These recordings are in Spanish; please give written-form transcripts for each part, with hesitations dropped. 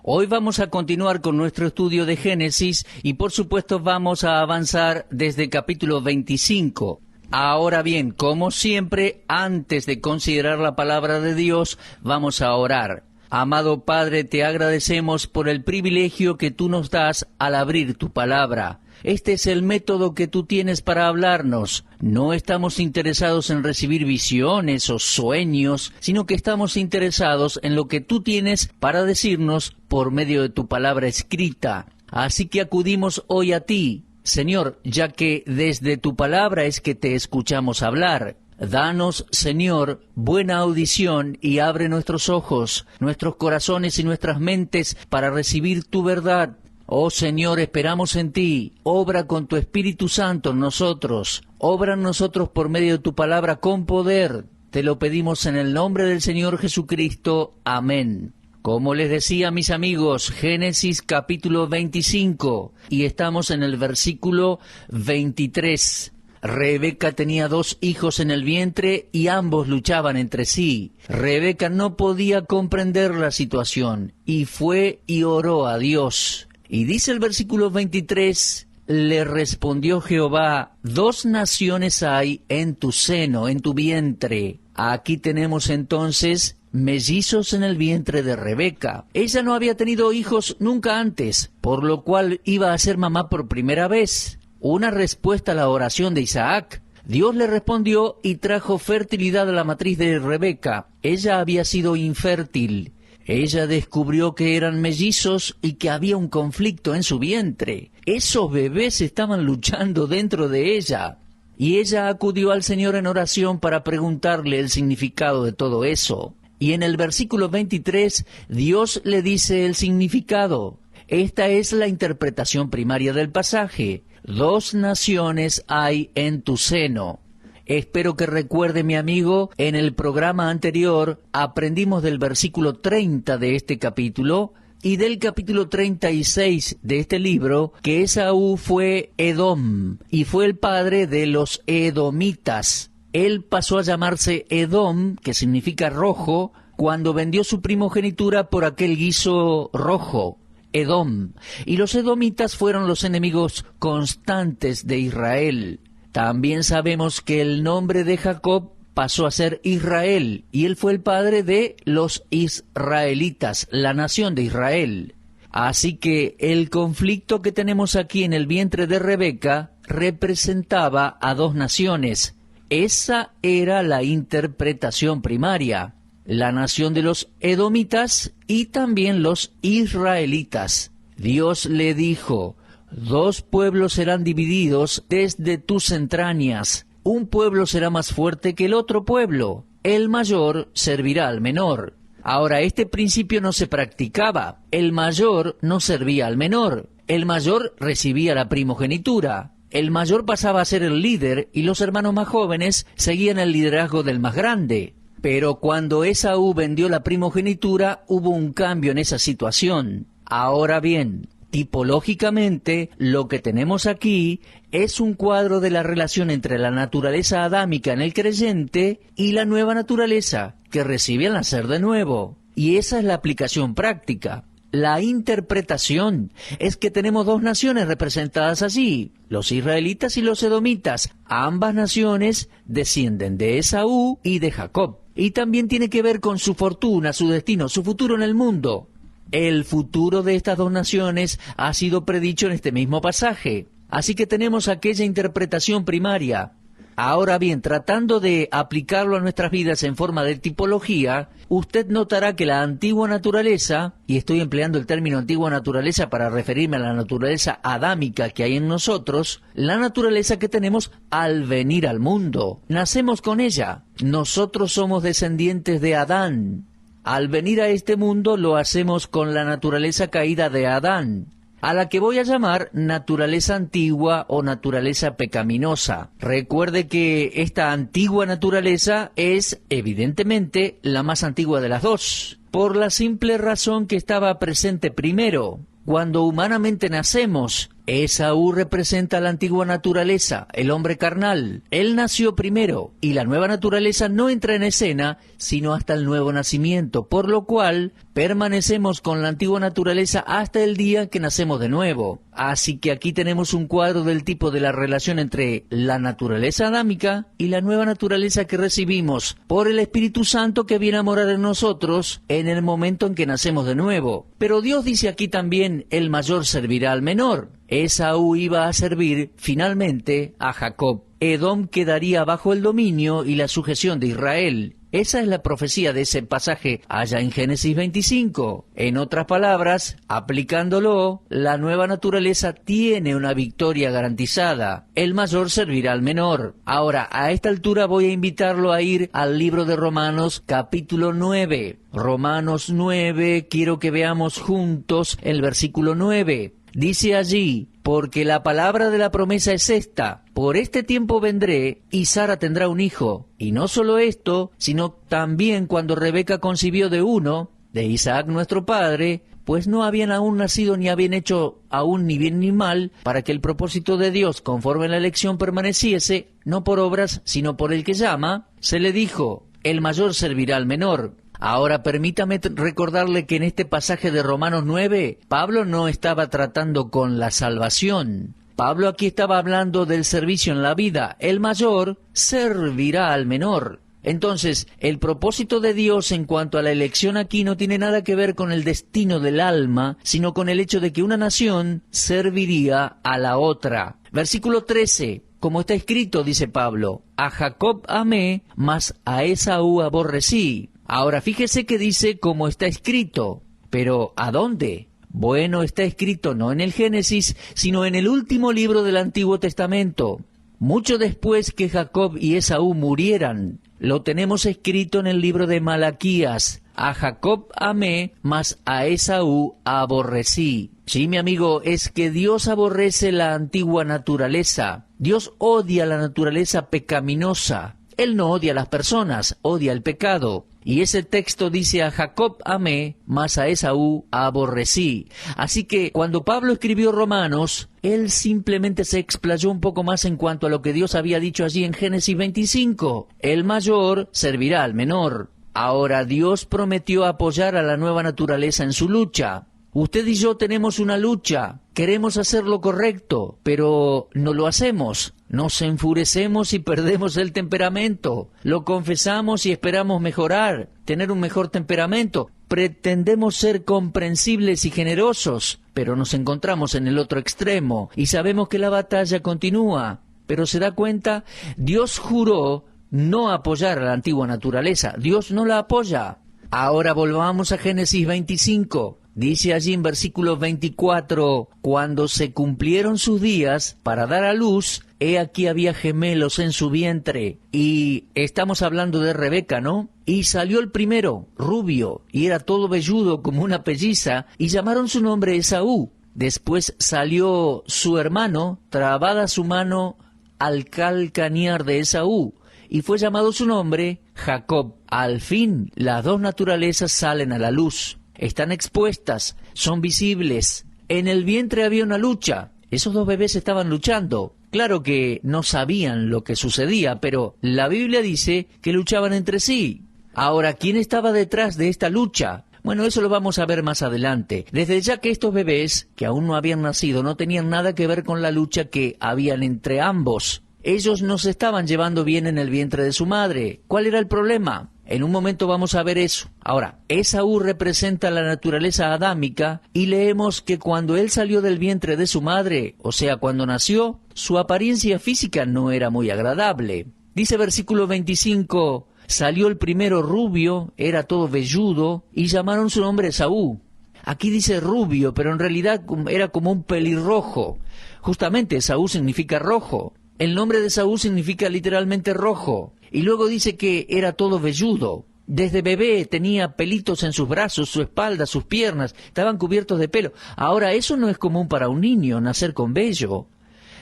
Hoy vamos a continuar con nuestro estudio de Génesis y por supuesto vamos a avanzar desde el capítulo 25. Ahora bien, como siempre, antes de considerar la palabra de Dios, vamos a orar. Amado Padre, te agradecemos por el privilegio que tú nos das al abrir tu palabra. Este es el método que tú tienes para hablarnos. No estamos interesados en recibir visiones o sueños, sino que estamos interesados en lo que tú tienes para decirnos por medio de tu palabra escrita. Así que acudimos hoy a ti, Señor, ya que desde tu palabra es que te escuchamos hablar. Danos, Señor, buena audición y abre nuestros ojos, nuestros corazones y nuestras mentes para recibir tu verdad. Oh Señor, esperamos en ti. Obra con tu Espíritu Santo en nosotros. Obra en nosotros por medio de tu palabra con poder. Te lo pedimos en el nombre del Señor Jesucristo. Amén. Como les decía, mis amigos, Génesis capítulo 25, y estamos en el versículo 23. Rebeca tenía 2 hijos en el vientre y ambos luchaban entre sí. Rebeca no podía comprender la situación y fue y oró a Dios. Y dice el versículo 23, le respondió Jehová, 2 naciones hay en tu seno, en tu vientre. Aquí tenemos entonces mellizos en el vientre de Rebeca. Ella no había tenido hijos nunca antes, por lo cual iba a ser mamá por primera vez. Una respuesta a la oración de Isaac. Dios le respondió y trajo fertilidad a la matriz de Rebeca. Ella había sido infértil. Ella descubrió que eran mellizos y que había un conflicto en su vientre. Esos bebés estaban luchando dentro de ella. Y ella acudió al Señor en oración para preguntarle el significado de todo eso. Y en el versículo 23, Dios le dice el significado. Esta es la interpretación primaria del pasaje. 2 naciones hay en tu seno. Espero que recuerde, mi amigo, en el programa anterior aprendimos del versículo 30 de este capítulo y del capítulo 36 de este libro que Esaú fue Edom y fue el padre de los edomitas. Él pasó a llamarse Edom, que significa rojo, cuando vendió su primogenitura por aquel guiso rojo. Edom. Y los edomitas fueron los enemigos constantes de Israel. También sabemos que el nombre de Jacob pasó a ser Israel, y él fue el padre de los israelitas, la nación de Israel. Así que el conflicto que tenemos aquí en el vientre de Rebeca representaba a 2 naciones. Esa era la interpretación primaria, la nación de los edomitas y también los israelitas. Dios le dijo: 2 pueblos serán divididos desde tus entrañas. Un pueblo será más fuerte que el otro pueblo. El mayor servirá al menor. Ahora, este principio no se practicaba. El mayor no servía al menor. El mayor recibía la primogenitura. El mayor pasaba a ser el líder y los hermanos más jóvenes seguían el liderazgo del más grande. Pero cuando Esaú vendió la primogenitura, hubo un cambio en esa situación. Ahora bien, tipológicamente, lo que tenemos aquí es un cuadro de la relación entre la naturaleza adámica en el creyente y la nueva naturaleza que recibe al nacer de nuevo. Y esa es la aplicación práctica. La interpretación es que tenemos 2 naciones representadas allí, los israelitas y los edomitas. Ambas naciones descienden de Esaú y de Jacob. Y también tiene que ver con su fortuna, su destino, su futuro en el mundo. El futuro de estas 2 naciones ha sido predicho en este mismo pasaje. Así que tenemos aquella interpretación primaria. Ahora bien, tratando de aplicarlo a nuestras vidas en forma de tipología, usted notará que la antigua naturaleza, y estoy empleando el término antigua naturaleza para referirme a la naturaleza adámica que hay en nosotros, la naturaleza que tenemos al venir al mundo. Nacemos con ella. Nosotros somos descendientes de Adán. Al venir a este mundo lo hacemos con la naturaleza caída de Adán, a la que voy a llamar naturaleza antigua o naturaleza pecaminosa. Recuerde que esta antigua naturaleza es, evidentemente, la más antigua de las 2, por la simple razón que estaba presente primero. Cuando humanamente nacemos, Esaú representa la antigua naturaleza, el hombre carnal. Él nació primero y la nueva naturaleza no entra en escena sino hasta el nuevo nacimiento, por lo cual permanecemos con la antigua naturaleza hasta el día que nacemos de nuevo. Así que aquí tenemos un cuadro del tipo de la relación entre la naturaleza adámica y la nueva naturaleza que recibimos por el Espíritu Santo que viene a morar en nosotros en el momento en que nacemos de nuevo. Pero Dios dice aquí también, el mayor servirá al menor. Esaú iba a servir finalmente a Jacob. Edom quedaría bajo el dominio y la sujeción de Israel. Esa es la profecía de ese pasaje allá en Génesis 25. En otras palabras, aplicándolo, la nueva naturaleza tiene una victoria garantizada. El mayor servirá al menor. Ahora, a esta altura voy a invitarlo a ir al libro de Romanos, capítulo 9. Romanos 9, quiero que veamos juntos el versículo 9. Dice allí, porque la palabra de la promesa es esta: por este tiempo vendré y Sara tendrá un hijo. Y no solo esto, sino también cuando Rebeca concibió de uno, de Isaac nuestro padre, pues no habían aún nacido ni habían hecho aún ni bien ni mal, para que el propósito de Dios conforme a la elección permaneciese, no por obras, sino por el que llama, se le dijo, el mayor servirá al menor. Ahora permítame recordarle que en este pasaje de Romanos 9, Pablo no estaba tratando con la salvación. Pablo aquí estaba hablando del servicio en la vida. El mayor servirá al menor. Entonces, el propósito de Dios en cuanto a la elección aquí no tiene nada que ver con el destino del alma, sino con el hecho de que una nación serviría a la otra. Versículo 13. Como está escrito, dice Pablo, a Jacob amé, mas a Esaú aborrecí. Ahora fíjese que dice como está escrito, pero ¿a dónde? Bueno, está escrito no en el Génesis, sino en el último libro del Antiguo Testamento. Mucho después que Jacob y Esaú murieran, lo tenemos escrito en el libro de Malaquías. A Jacob amé, mas a Esaú aborrecí. Sí, mi amigo, es que Dios aborrece la antigua naturaleza. Dios odia la naturaleza pecaminosa. Él no odia a las personas, odia el pecado. Y ese texto dice, a Jacob amé, mas a Esaú aborrecí. Así que cuando Pablo escribió Romanos, él simplemente se explayó un poco más en cuanto a lo que Dios había dicho allí en Génesis 25. El mayor servirá al menor. Ahora Dios prometió apoyar a la nueva naturaleza en su lucha. Usted y yo tenemos una lucha, queremos hacer lo correcto, pero no lo hacemos. Nos enfurecemos y perdemos el temperamento. Lo confesamos y esperamos mejorar, tener un mejor temperamento. Pretendemos ser comprensibles y generosos, pero nos encontramos en el otro extremo y sabemos que la batalla continúa. Pero ¿se da cuenta? Dios juró no apoyar a la antigua naturaleza. Dios no la apoya. Ahora volvamos a Génesis 25. Dice allí en versículo 24, cuando se cumplieron sus días para dar a luz, he aquí había gemelos en su vientre. Y estamos hablando de Rebeca, ¿no? Y salió el primero, rubio, y era todo velludo como una pelliza, y llamaron su nombre Esaú. Después salió su hermano, trabada su mano al calcañar de Esaú, y fue llamado su nombre Jacob. Al fin, las dos naturalezas salen a la luz. Están expuestas, son visibles. En el vientre había una lucha. Esos dos bebés estaban luchando. Claro que no sabían lo que sucedía, pero la Biblia dice que luchaban entre sí. Ahora, ¿quién estaba detrás de esta lucha? Bueno, eso lo vamos a ver más adelante. Desde ya que estos bebés, que aún no habían nacido, no tenían nada que ver con la lucha que habían entre ambos. Ellos no se estaban llevando bien en el vientre de su madre. ¿Cuál era el problema? En un momento vamos a ver eso. Ahora, Esaú representa la naturaleza adámica y leemos que cuando él salió del vientre de su madre, o sea, cuando nació, su apariencia física no era muy agradable. Dice versículo 25, salió el primero rubio, era todo velludo, y llamaron su nombre Esaú. Aquí dice rubio, pero en realidad era como un pelirrojo. Justamente Esaú significa rojo. El nombre de Esaú significa literalmente rojo. Y luego dice que era todo velludo. Desde bebé tenía pelitos en sus brazos, su espalda, sus piernas, estaban cubiertos de pelo. Ahora, eso no es común para un niño, nacer con vello.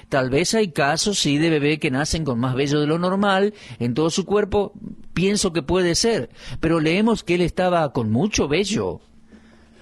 Tal vez hay casos, sí, de bebé que nacen con más vello de lo normal en todo su cuerpo. Pienso que puede ser, pero leemos que él estaba con mucho vello.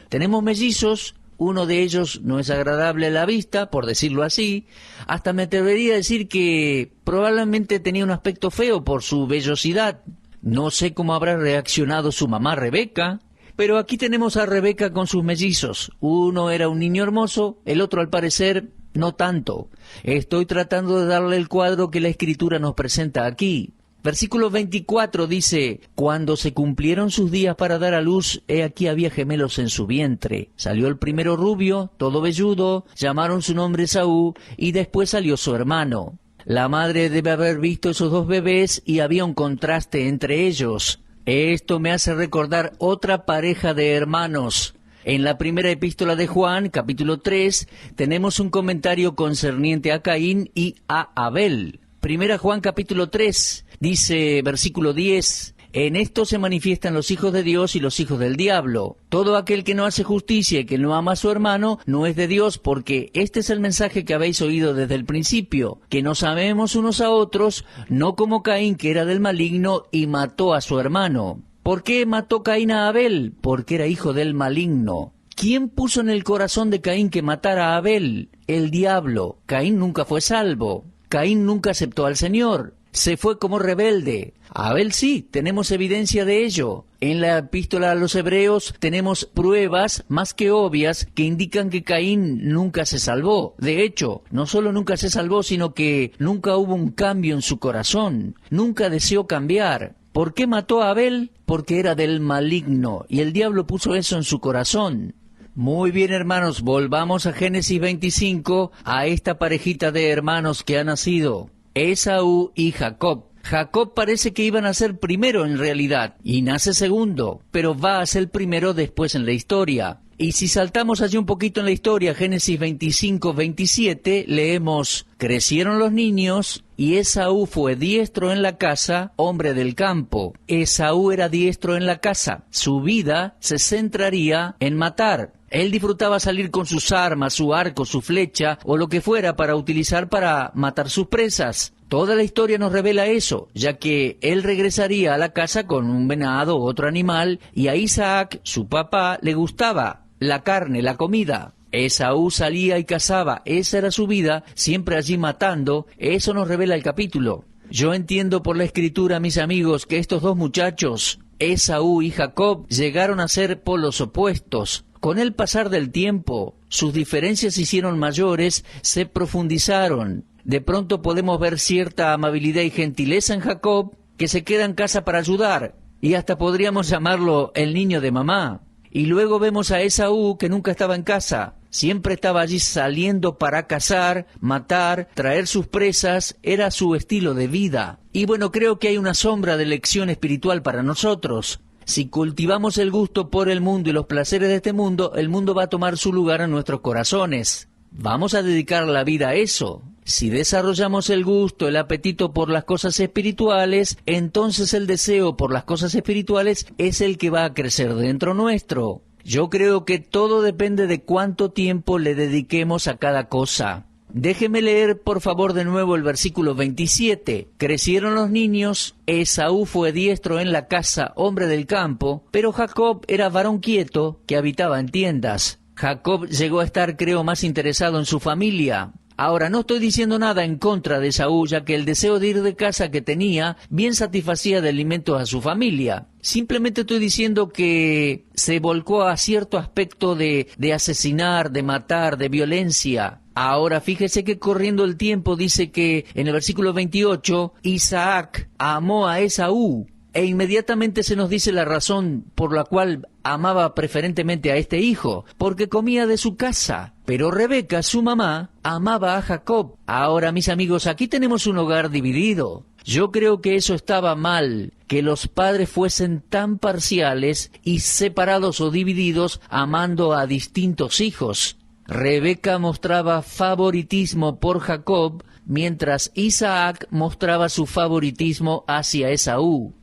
Tenemos mellizos. uno de ellos no es agradable a la vista, por decirlo así. Hasta me atrevería a decir que probablemente tenía un aspecto feo por su vellosidad. No sé cómo habrá reaccionado su mamá Rebeca, pero aquí tenemos a Rebeca con sus mellizos. Uno era un niño hermoso, el otro al parecer no tanto. Estoy tratando de darle el cuadro que la Escritura nos presenta aquí. Versículo 24 dice: cuando se cumplieron sus días para dar a luz, he aquí había gemelos en su vientre. Salió el primero rubio, todo velludo, llamaron su nombre Esaú, y después salió su hermano. La madre debe haber visto esos dos bebés y había un contraste entre ellos. Esto me hace recordar otra pareja de hermanos. En la primera epístola de Juan, capítulo 3, tenemos un comentario concerniente a Caín y a Abel. Primera Juan, capítulo 3, dice, versículo 10, en esto se manifiestan los hijos de Dios y los hijos del diablo. Todo aquel que no hace justicia y que no ama a su hermano no es de Dios, porque este es el mensaje que habéis oído desde el principio, que nos amemos unos a otros, no como Caín, que era del maligno y mató a su hermano. ¿Por qué mató Caín a Abel? Porque era hijo del maligno. ¿Quién puso en el corazón de Caín que matara a Abel? El diablo. Caín nunca fue salvo. Caín nunca aceptó al Señor. Se fue como rebelde. Abel sí, tenemos evidencia de ello. En la epístola a los Hebreos tenemos pruebas más que obvias que indican que Caín nunca se salvó. De hecho, no solo nunca se salvó, sino que nunca hubo un cambio en su corazón. Nunca deseó cambiar. ¿Por qué mató a Abel? Porque era del maligno, y el diablo puso eso en su corazón. Muy bien, hermanos, volvamos a Génesis 25, a esta parejita de hermanos que ha nacido, Esaú y Jacob. Jacob parece que iban a ser primero en realidad, y nace segundo, pero va a ser primero después en la historia. Y si saltamos allí un poquito en la historia, Génesis 25, 27, leemos, crecieron los niños, y Esaú fue diestro en la casa, hombre del campo. Esaú era diestro en la casa. Su vida se centraría en matar. Él disfrutaba salir con sus armas, su arco, su flecha, o lo que fuera para utilizar para matar sus presas. Toda la historia nos revela eso, ya que él regresaría a la casa con un venado u otro animal, y a Isaac, su papá, le gustaba la carne, la comida. Esaú salía y cazaba, esa era su vida, siempre allí matando, eso nos revela el capítulo. Yo entiendo por la Escritura, mis amigos, que estos dos muchachos, Esaú y Jacob, llegaron a ser polos opuestos. Con el pasar del tiempo, sus diferencias se hicieron mayores, se profundizaron. De pronto podemos ver cierta amabilidad y gentileza en Jacob, que se queda en casa para ayudar, y hasta podríamos llamarlo el niño de mamá. Y luego vemos a Esaú, que nunca estaba en casa, siempre estaba allí saliendo para cazar, matar, traer sus presas, era su estilo de vida. Y bueno, creo que hay una sombra de lección espiritual para nosotros. Si cultivamos el gusto por el mundo y los placeres de este mundo, el mundo va a tomar su lugar en nuestros corazones. Vamos a dedicar la vida a eso. Si desarrollamos el gusto, el apetito por las cosas espirituales, entonces el deseo por las cosas espirituales es el que va a crecer dentro nuestro. Yo creo que todo depende de cuánto tiempo le dediquemos a cada cosa. Déjeme leer por favor de nuevo el versículo 27. Crecieron los niños, Esaú fue diestro en la casa, hombre del campo, pero Jacob era varón quieto que habitaba en tiendas. Jacob llegó a estar, creo, más interesado en su familia. Ahora, no estoy diciendo nada en contra de Esaú, ya que el deseo de ir de casa que tenía bien satisfacía de alimentos a su familia. Simplemente estoy diciendo que se volcó a cierto aspecto de asesinar, de matar, de violencia. Ahora, fíjese que corriendo el tiempo dice que en el versículo 28, Isaac amó a Esaú. E inmediatamente se nos dice la razón por la cual amaba preferentemente a este hijo, porque comía de su casa. Pero Rebeca, su mamá, amaba a Jacob. Ahora, mis amigos, aquí tenemos un hogar dividido. Yo creo que eso estaba mal, que los padres fuesen tan parciales y separados o divididos amando a distintos hijos. Rebeca mostraba favoritismo por Jacob, mientras Isaac mostraba su favoritismo hacia Esaú.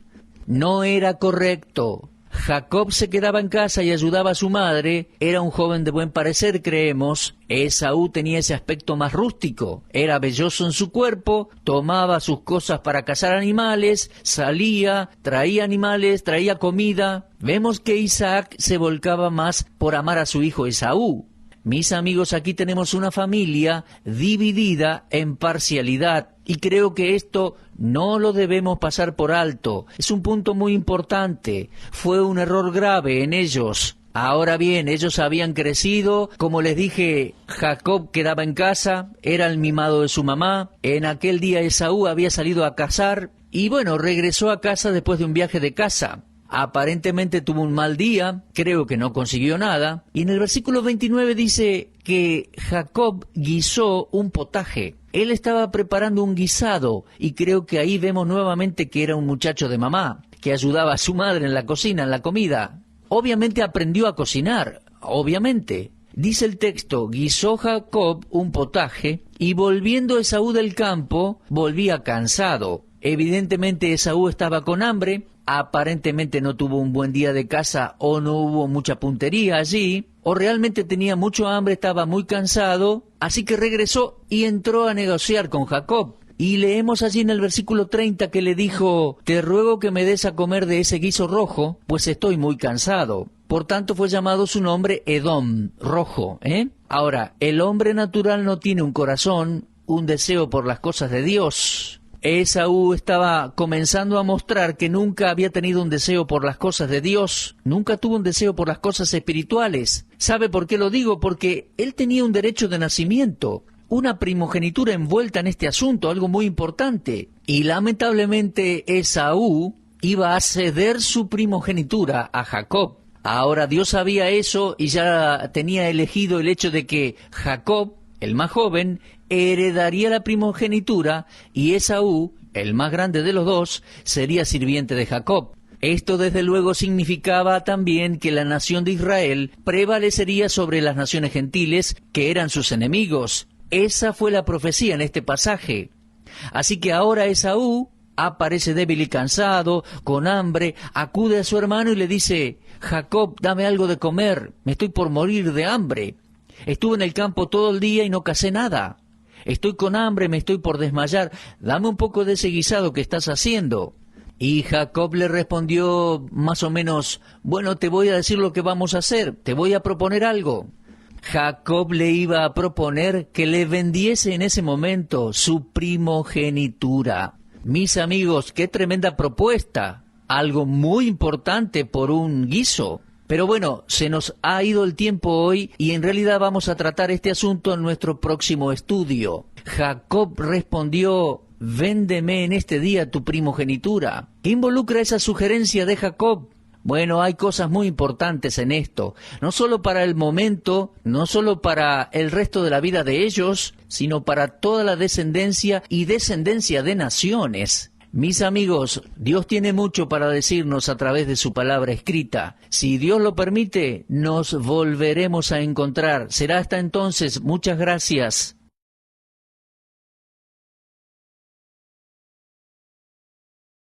No era correcto. Jacob se quedaba en casa y ayudaba a su madre. Era un joven de buen parecer, creemos. Esaú tenía ese aspecto más rústico. Era velloso en su cuerpo, tomaba sus cosas para cazar animales, salía, traía animales, traía comida. Vemos que Isaac se volcaba más por amar a su hijo Esaú. Mis amigos, aquí tenemos una familia dividida en parcialidad y creo que esto no lo debemos pasar por alto. Es un punto muy importante. Fue un error grave en ellos. Ahora bien, ellos habían crecido, como les dije, Jacob quedaba en casa, era el mimado de su mamá. En aquel día Esaú había salido a cazar y bueno, regresó a casa después de un viaje de caza. Aparentemente tuvo un mal día, creo que no consiguió nada. Y en el versículo 29 dice que Jacob guisó un potaje. Él estaba preparando un guisado y creo que ahí vemos nuevamente que era un muchacho de mamá, que ayudaba a su madre en la cocina, en la comida. Obviamente aprendió a cocinar, obviamente. Dice el texto, guisó Jacob un potaje y volviendo Esaú del campo, volvía cansado. Evidentemente Esaú estaba con hambre, aparentemente no tuvo un buen día de caza o no hubo mucha puntería allí, o realmente tenía mucho hambre, estaba muy cansado, así que regresó y entró a negociar con Jacob. Y leemos allí en el versículo 30 que le dijo, te ruego que me des a comer de ese guiso rojo, pues estoy muy cansado. Por tanto fue llamado su nombre Edom, rojo, Ahora, el hombre natural no tiene un corazón, un deseo por las cosas de Dios. Esaú estaba comenzando a mostrar que nunca había tenido un deseo por las cosas de Dios, nunca tuvo un deseo por las cosas espirituales. ¿Sabe por qué lo digo? Porque él tenía un derecho de nacimiento, una primogenitura envuelta en este asunto, algo muy importante. Y lamentablemente Esaú iba a ceder su primogenitura a Jacob. Ahora Dios sabía eso y ya tenía elegido el hecho de que Jacob, el más joven, heredaría la primogenitura y Esaú, el más grande de los dos, sería sirviente de Jacob. Esto desde luego significaba también que la nación de Israel prevalecería sobre las naciones gentiles que eran sus enemigos. Esa fue la profecía en este pasaje. Así que ahora Esaú aparece débil y cansado, con hambre, acude a su hermano y le dice, Jacob, dame algo de comer, me estoy por morir de hambre. Estuve en el campo todo el día y no cacé nada. Estoy con hambre, me estoy por desmayar. Dame un poco de ese guisado que estás haciendo. Y Jacob le respondió más o menos, bueno, te voy a decir lo que vamos a hacer, te voy a proponer algo. Jacob le iba a proponer que le vendiese en ese momento su primogenitura. Mis amigos, qué tremenda propuesta. Algo muy importante por un guiso. Pero bueno, se nos ha ido el tiempo hoy y en realidad vamos a tratar este asunto en nuestro próximo estudio. Jacob respondió, véndeme en este día tu primogenitura. ¿Qué involucra esa sugerencia de Jacob? Bueno, hay cosas muy importantes en esto, no solo para el momento, no solo para el resto de la vida de ellos, sino para toda la descendencia y descendencia de naciones. Mis amigos, Dios tiene mucho para decirnos a través de su palabra escrita. Si Dios lo permite, nos volveremos a encontrar. Será hasta entonces. Muchas gracias.